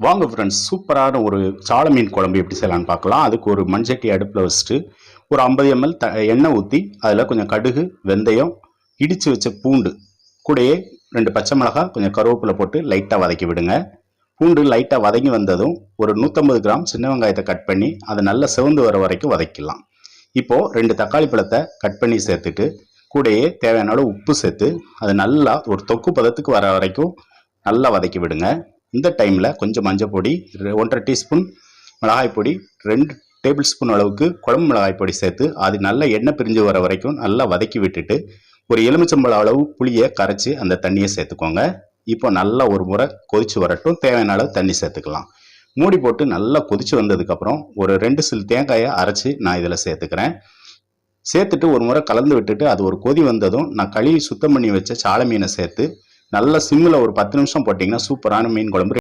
வாங்க ஃப்ரெண்ட்ஸ், சூப்பரான ஒரு சால மீன் குழம்பு எப்படி செய்யலாம்னு பார்க்கலாம். அதுக்கு ஒரு மண்சட்டி அடுப்பில் வச்சுட்டு ஒரு 50 ml எண்ணெய் ஊற்றி அதில் கொஞ்சம் கடுகு, வெந்தயம், இடித்து வச்ச பூண்டு கூடயே 2 பச்சை மிளகாய், கொஞ்சம் கருவேப்பிலை போட்டு லைட்டாக வதக்கி விடுங்க. பூண்டு லைட்டாக வதங்கி வந்ததும் ஒரு 150 கிராம் சின்ன வெங்காயத்தை கட் பண்ணி அதை நல்லா சிவந்து வர வரைக்கும் வதக்கிடலாம். இப்போது 2 தக்காளி பழத்தை கட் பண்ணி சேர்த்துட்டு கூடயே தேவையான அளவு உப்பு சேர்த்து அது நல்லா ஒரு தொக்கு பதத்துக்கு வர வரைக்கும் நல்லா வதக்கி விடுங்க. இந்த டைமில் கொஞ்சம் மஞ்சள் பொடி, 1.5 டீஸ்பூன் மிளகாய் பொடி, 2 டேபிள் ஸ்பூன் அளவுக்கு குழம்பு மிளகாய் பொடி சேர்த்து அது நல்லா எண்ணெய் பிரிஞ்சு வர வரைக்கும் நல்லா வதக்கி விட்டுட்டு ஒரு எலுமிச்சம்பழம் அளவு புளியை கரைச்சி அந்த தண்ணியை சேர்த்துக்கோங்க. இப்போ நல்லா ஒரு முறை கொதிச்சு வரட்டும். தேவையான அளவு தண்ணி சேர்த்துக்கலாம். மூடி போட்டு நல்லா கொதிச்சு வந்ததுக்கப்புறம் ஒரு 2 சில் தேங்காயை அரைச்சி நான் இதில் சேர்த்துக்கிறேன். சேர்த்துட்டு ஒரு முறை கலந்து விட்டுட்டு அது ஒரு கொதி வந்ததும் நான் கழுவி சுத்தம் பண்ணி வச்ச சால மீனை சேர்த்து நல்லா சிம்மில் ஒரு 10 நிமிஷம் போட்டிங்கன்னா சூப்பரான மீன் குழம்பு